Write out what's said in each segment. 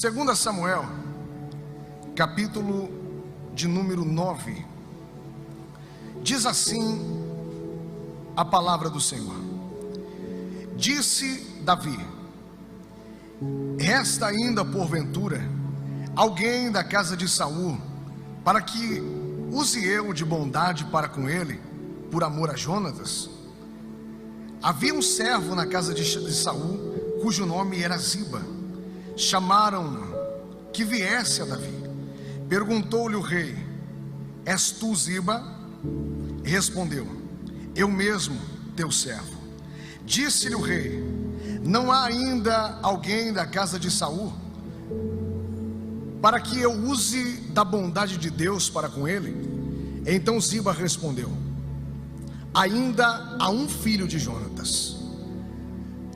2 Samuel, capítulo de número 9, diz assim a palavra do Senhor. Disse Davi: resta ainda porventura alguém da casa de Saul, para que use eu de bondade para com ele, por amor a Jonatas? Havia um servo na casa de Saul, cujo nome era Ziba. Chamaram-no que viesse a Davi. Perguntou-lhe o rei: és tu Ziba? Respondeu: eu mesmo, teu servo. Disse-lhe o rei: não há ainda alguém da casa de Saul, para que eu use da bondade de Deus para com ele? Então Ziba respondeu: ainda há um filho de Jonatas,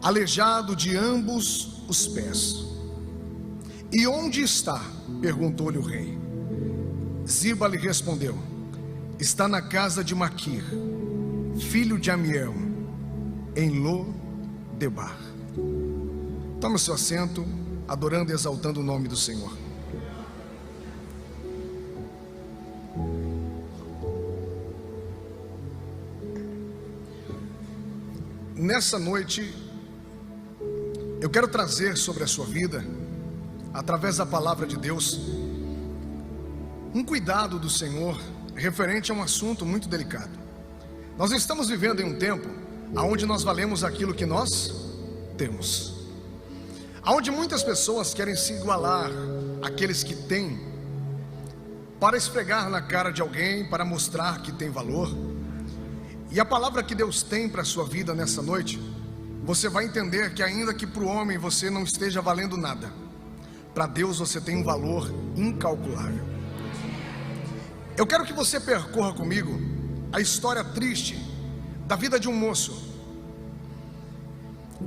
aleijado de ambos os pés. E onde está? Perguntou-lhe o rei. Ziba lhe respondeu: está na casa de Maquir, filho de Amiel, em Lo-debar. Tome o seu assento, adorando e exaltando o nome do Senhor. Nessa noite, eu quero trazer sobre a sua vida, através da palavra de Deus, um cuidado do Senhor referente a um assunto muito delicado. Nós estamos vivendo em um tempo onde nós valemos aquilo que nós temos, onde muitas pessoas querem se igualar àqueles que têm, para esfregar na cara de alguém, para mostrar que tem valor. E a palavra que Deus tem para a sua vida nessa noite, você vai entender que ainda que para o homem você não esteja valendo nada, para Deus você tem um valor incalculável. Eu quero que você percorra comigo a história triste da vida de um moço,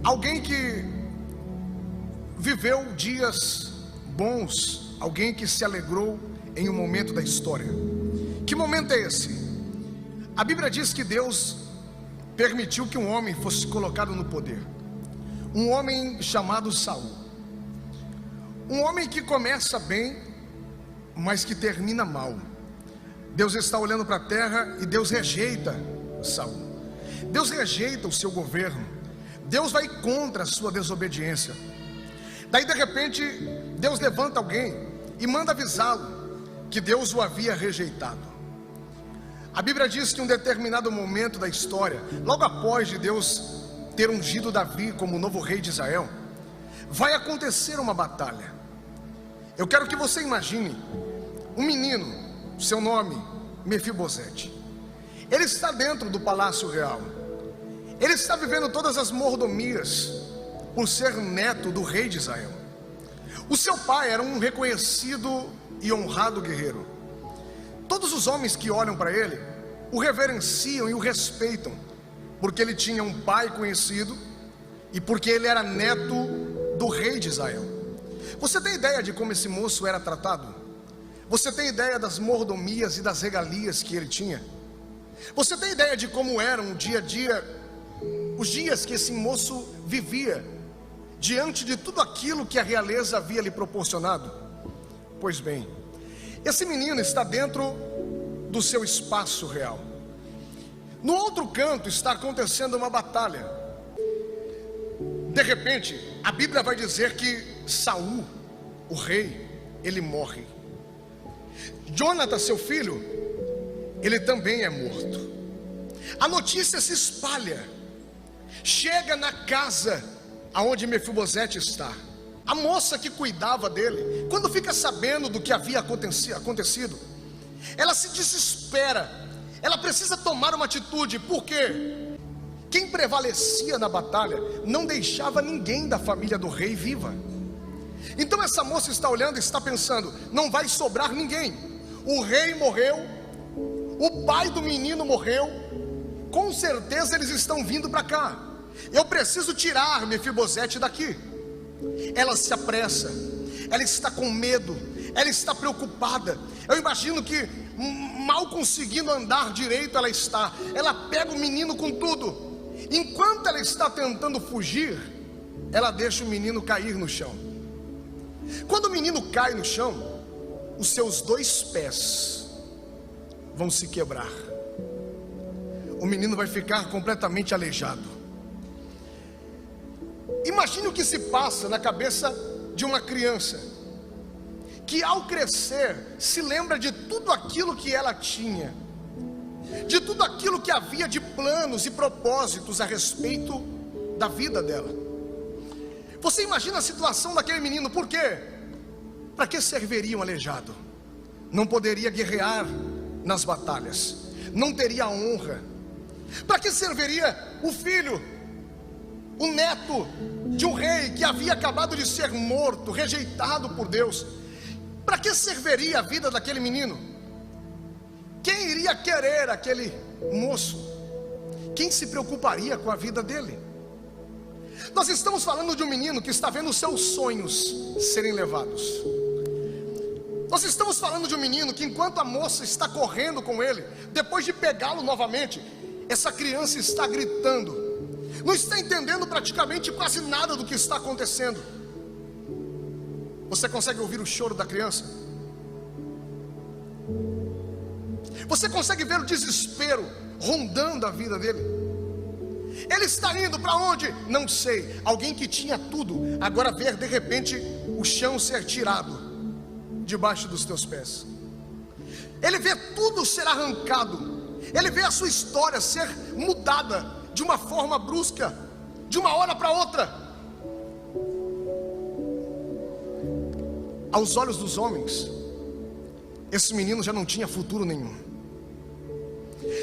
alguém que viveu dias bons, alguém que se alegrou em um momento da história. Que momento é esse? A Bíblia diz que Deus permitiu que um homem fosse colocado no poder, um homem chamado Saul. Um homem que começa bem, mas que termina mal. Deus está olhando para a terra e Deus rejeita Saul. Deus rejeita o seu governo. Deus vai contra a sua desobediência. Daí de repente, Deus levanta alguém e manda avisá-lo que Deus o havia rejeitado. A Bíblia diz que em um determinado momento da história, logo após de Deus ter ungido Davi como novo rei de Israel, vai acontecer uma batalha. Eu quero que você imagine um menino, seu nome Mefibosete. Ele está dentro do palácio real. Ele está vivendo todas as mordomias por ser neto do rei de Israel. O seu pai era um reconhecido e honrado guerreiro. Todos os homens que olham para ele o reverenciam e o respeitam, porque ele tinha um pai conhecido e porque ele era neto do rei de Israel. Você tem ideia de como esse moço era tratado? Você tem ideia das mordomias e das regalias que ele tinha? Você tem ideia de como eram o dia a dia, os dias que esse moço vivia, diante de tudo aquilo que a realeza havia lhe proporcionado? Pois bem, esse menino está dentro do seu espaço real. No outro canto está acontecendo uma batalha. De repente, a Bíblia vai dizer que Saul, o rei, ele morre. Jonatas, seu filho, ele também é morto. A notícia se espalha, chega na casa aonde Mefibosete está. A moça que cuidava dele, quando fica sabendo do que havia acontecido, ela se desespera. Ela precisa tomar uma atitude, porque quem prevalecia na batalha não deixava ninguém da família do rei viva. Então essa moça está olhando e está pensando: não vai sobrar ninguém. O rei morreu, o pai do menino morreu, com certeza eles estão vindo para cá. Eu preciso tirar Mefibosete daqui. Ela se apressa, ela está com medo, ela está preocupada. Eu imagino que mal conseguindo andar direito ela pega o menino com tudo. Enquanto ela está tentando fugir, ela deixa o menino cair no chão. Quando o menino cai no chão, os seus 2 pés vão se quebrar. O menino vai ficar completamente aleijado. Imagine o que se passa na cabeça de uma criança que ao crescer se lembra de tudo aquilo que ela tinha, de tudo aquilo que havia de planos e propósitos a respeito da vida dela. Você imagina a situação daquele menino, por quê? Para que serviria um aleijado? Não poderia guerrear nas batalhas, não teria honra. Para que serviria o filho, o neto de um rei que havia acabado de ser morto, rejeitado por Deus? Para que serviria a vida daquele menino? Quem iria querer aquele moço? Quem se preocuparia com a vida dele? Nós estamos falando de um menino que está vendo os seus sonhos serem levados. Nós estamos falando de um menino que, enquanto a moça está correndo com ele, depois de pegá-lo novamente, essa criança está gritando, não está entendendo praticamente quase nada do que está acontecendo. Você consegue ouvir o choro da criança? Você consegue ver o desespero rondando a vida dele? Ele está indo para onde? Não sei. Alguém que tinha tudo, agora ver de repente o chão ser tirado debaixo dos teus pés. Ele vê tudo ser arrancado. Ele vê a sua história ser mudada de uma forma brusca, de uma hora para outra. Aos olhos dos homens, esse menino já não tinha futuro nenhum.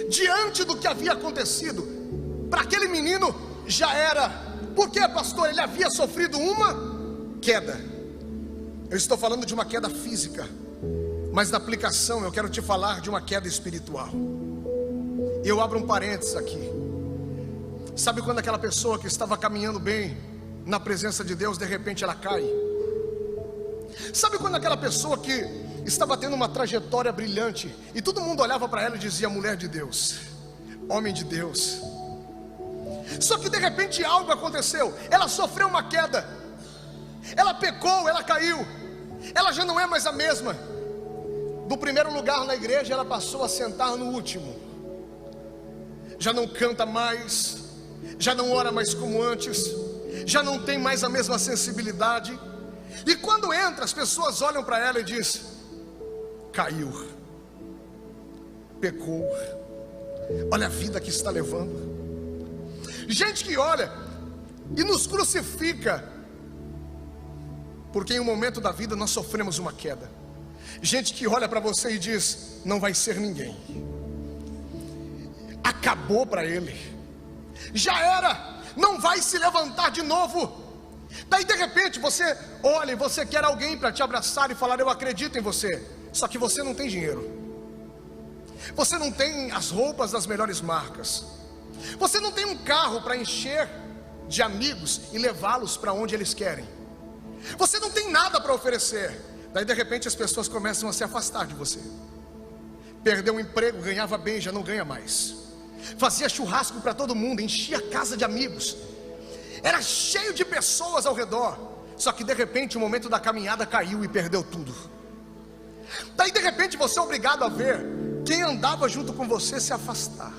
Diante do que havia acontecido, para aquele menino já era. Por quê, pastor? Ele havia sofrido uma queda. Eu estou falando de uma queda física, mas na aplicação eu quero te falar de uma queda espiritual. Eu abro um parênteses aqui. Sabe quando aquela pessoa que estava caminhando bem na presença de Deus, de repente ela cai? Sabe quando aquela pessoa que estava tendo uma trajetória brilhante e todo mundo olhava para ela e dizia: mulher de Deus, homem de Deus. Só que de repente algo aconteceu, ela sofreu uma queda, ela pecou, ela caiu, ela já não é mais a mesma. Do primeiro lugar na igreja ela passou a sentar no último. Já não canta mais, já não ora mais como antes, já não tem mais a mesma sensibilidade. E quando entra, as pessoas olham para ela e dizem: caiu, pecou, olha a vida que está levando. Gente que olha e nos crucifica, porque em um momento da vida nós sofremos uma queda. Gente que olha para você e diz: não vai ser ninguém, acabou para ele, já era, não vai se levantar de novo. Daí de repente você olha e você quer alguém para te abraçar e falar: eu acredito em você. Só que você não tem dinheiro, você não tem as roupas das melhores marcas, você não tem um carro para encher de amigos e levá-los para onde eles querem, você não tem nada para oferecer. Daí de repente as pessoas começam a se afastar de você. Perdeu o emprego, ganhava bem, já não ganha mais. Fazia churrasco para todo mundo, enchia a casa de amigos, era cheio de pessoas ao redor. Só que de repente o momento da caminhada caiu e perdeu tudo. Daí de repente você é obrigado a ver quem andava junto com você se afastar.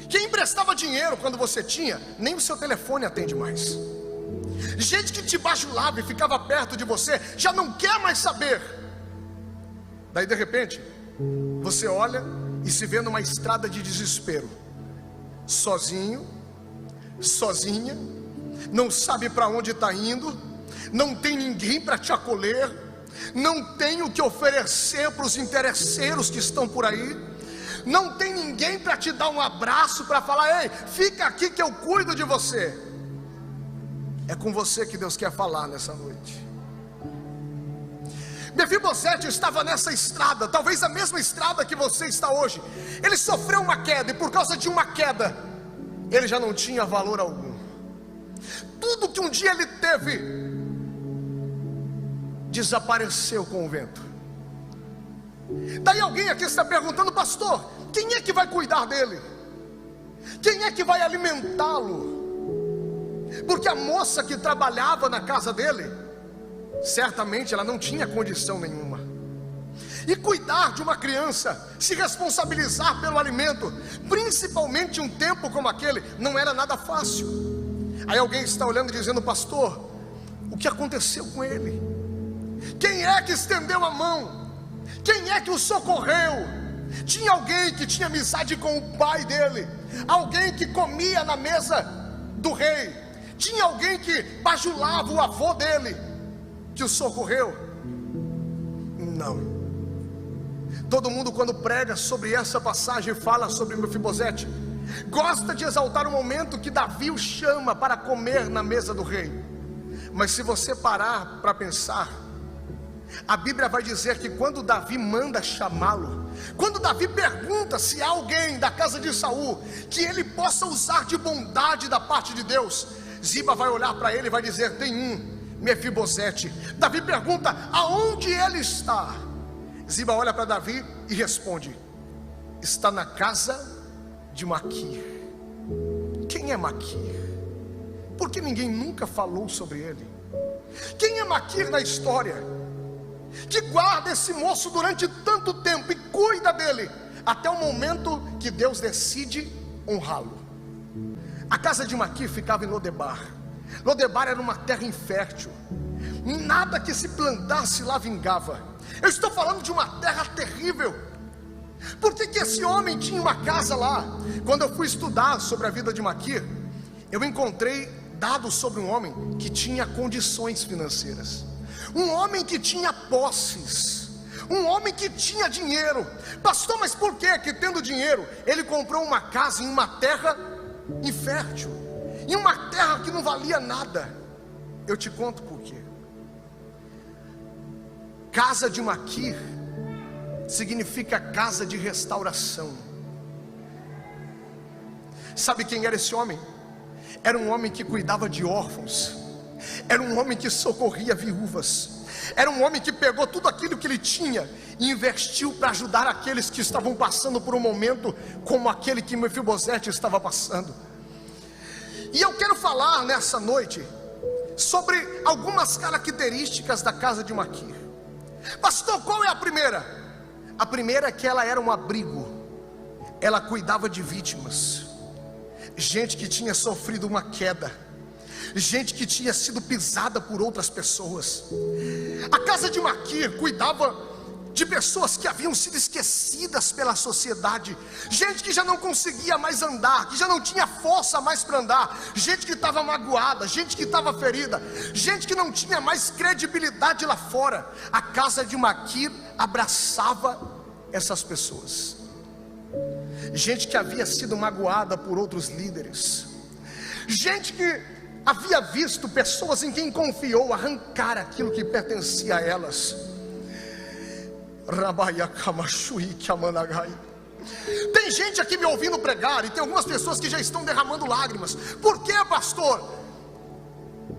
Quem emprestava dinheiro quando você tinha, nem o seu telefone atende mais. Gente que te bajulava e ficava perto de você, já não quer mais saber. Daí de repente você olha e se vê numa estrada de desespero, sozinho, sozinha, não sabe para onde está indo, não tem ninguém para te acolher, não tem o que oferecer para os interesseiros que estão por aí, não tem ninguém para te dar um abraço, para falar: ei, fica aqui que eu cuido de você. É com você que Deus quer falar nessa noite. Mefibosete estava nessa estrada, talvez a mesma estrada que você está hoje. Ele sofreu uma queda, e por causa de uma queda ele já não tinha valor algum. Tudo que um dia ele teve desapareceu com o vento. Daí alguém aqui está perguntando: pastor, quem é que vai cuidar dele? Quem é que vai alimentá-lo? Porque a moça que trabalhava na casa dele certamente ela não tinha condição nenhuma. E cuidar de uma criança, se responsabilizar pelo alimento, principalmente em um tempo como aquele, não era nada fácil. Aí alguém está olhando e dizendo: pastor, o que aconteceu com ele? Quem é que estendeu a mão? Quem é que o socorreu? Tinha alguém que tinha amizade com o pai dele, alguém que comia na mesa do rei, tinha alguém que bajulava o avô dele, que o socorreu? Não. Todo mundo, quando prega sobre essa passagem, fala sobre Mefibosete, gosta de exaltar o momento que Davi o chama para comer na mesa do rei. Mas se você parar para pensar, a Bíblia vai dizer que quando Davi manda chamá-lo, quando Davi pergunta se há alguém da casa de Saul que ele possa usar de bondade da parte de Deus, Ziba vai olhar para ele e vai dizer: tem um, Mefibosete. Davi pergunta: aonde ele está? Ziba olha para Davi e responde: está na casa de Maquir. Quem é Maquir? Porque ninguém nunca falou sobre ele. Quem é Maquir na história, que guarda esse moço durante tanto tempo e cuida dele, até o momento que Deus decide honrá-lo? A casa de Maquir ficava em Lodebar. Lodebar era uma terra infértil, nada que se plantasse lá vingava. Eu estou falando de uma terra terrível. Por que esse homem tinha uma casa lá? Quando eu fui estudar sobre a vida de Maquir, eu encontrei dados sobre um homem que tinha condições financeiras, um homem que tinha posses, um homem que tinha dinheiro. Pastor, mas por que tendo dinheiro, ele comprou uma casa em uma terra infértil, em uma terra que não valia nada? Eu te conto por quê. Casa de Maquir significa casa de restauração. Sabe quem era esse homem? Era um homem que cuidava de órfãos, era um homem que socorria viúvas, era um homem que pegou tudo aquilo que ele tinha e investiu para ajudar aqueles que estavam passando por um momento como aquele que Mefibosete estava passando. E eu quero falar nessa noite sobre algumas características da casa de Maquir. Pastor, qual é a primeira? A primeira é que ela era um abrigo. Ela cuidava de vítimas, gente que tinha sofrido uma queda, gente que tinha sido pisada por outras pessoas. A casa de Maquir cuidava de pessoas que haviam sido esquecidas pela sociedade, gente que já não conseguia mais andar, que já não tinha força mais para andar, gente que estava magoada, gente que estava ferida, gente que não tinha mais credibilidade lá fora. A casa de Maquir abraçava essas pessoas, gente que havia sido magoada por outros líderes, gente que havia visto pessoas em quem confiou arrancar aquilo que pertencia a elas. Tem gente aqui me ouvindo pregar, e tem algumas pessoas que já estão derramando lágrimas. Por que, pastor?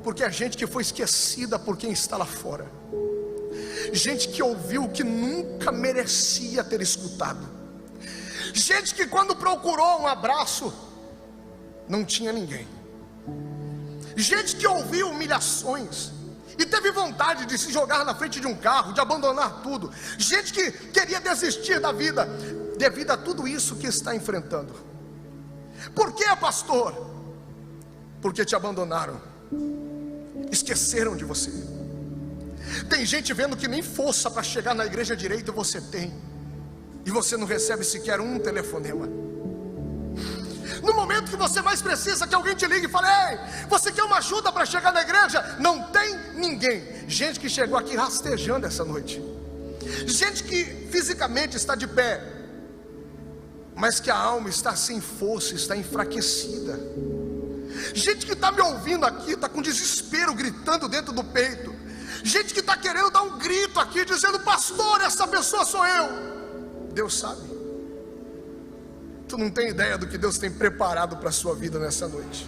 Porque é gente que foi esquecida por quem está lá fora, gente que ouviu o que nunca merecia ter escutado, gente que quando procurou um abraço não tinha ninguém, gente que ouviu humilhações e teve vontade de se jogar na frente de um carro, de abandonar tudo, gente que queria desistir da vida devido a tudo isso que está enfrentando. Por que, pastor? Porque te abandonaram, esqueceram de você. Tem gente vendo que nem força para chegar na igreja direito você tem, e você não recebe sequer um telefonema. No momento que você mais precisa que alguém te ligue e fale: ei, você quer uma ajuda para chegar na igreja? Não tem ninguém. Gente que chegou aqui rastejando essa noite, gente que fisicamente está de pé, mas que a alma está sem força, está enfraquecida. Gente que está me ouvindo aqui, está com desespero gritando dentro do peito. Gente que está querendo dar um grito aqui, dizendo: pastor, essa pessoa sou eu. Deus sabe. Tu não tem ideia do que Deus tem preparado para a sua vida nessa noite.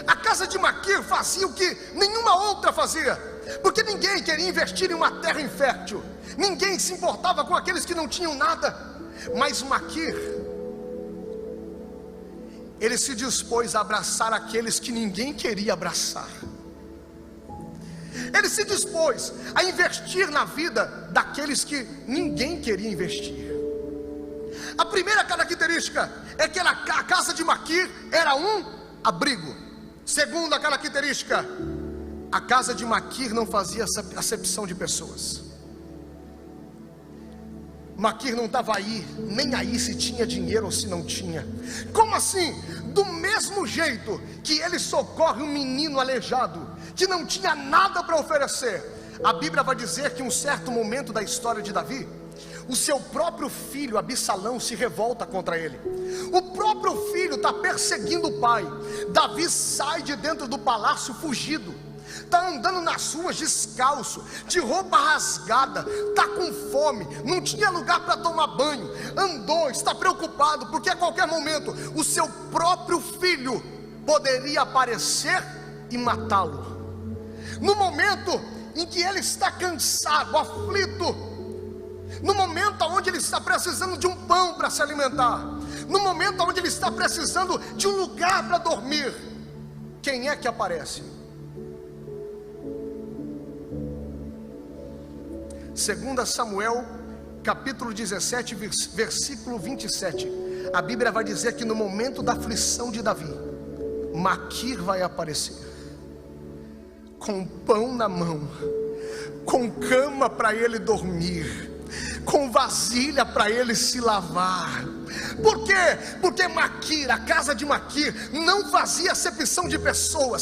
A casa de Maquir fazia o que nenhuma outra fazia, porque ninguém queria investir em uma terra infértil, ninguém se importava com aqueles que não tinham nada. Mas Maquir, ele se dispôs a abraçar aqueles que ninguém queria abraçar. Ele se dispôs a investir na vida daqueles que ninguém queria investir. A primeira característica é que a casa de Maquir era um abrigo. Segunda característica, a casa de Maquir não fazia acepção de pessoas. Maquir não estava aí, nem aí se tinha dinheiro ou se não tinha. Como assim? Do mesmo jeito que ele socorre um menino aleijado, que não tinha nada para oferecer, a Bíblia vai dizer que em um certo momento da história de Davi, o seu próprio filho Absalão se revolta contra ele. O próprio filho está perseguindo o pai. Davi sai de dentro do palácio fugido, está andando nas ruas descalço, de roupa rasgada, está com fome, não tinha lugar para tomar banho, andou, está preocupado, porque a qualquer momento o seu próprio filho poderia aparecer e matá-lo. No momento em que ele está cansado, aflito, no momento onde ele está precisando de um pão para se alimentar, no momento onde ele está precisando de um lugar para dormir, quem é que aparece? 2 Samuel, capítulo 17, versículo 27. A Bíblia vai dizer que no momento da aflição de Davi, Maquir vai aparecer, com pão na mão, com cama para ele dormir, com vasilha para ele se lavar. Por quê? Porque Maquir, a casa de Maquir, não fazia acepção de pessoas.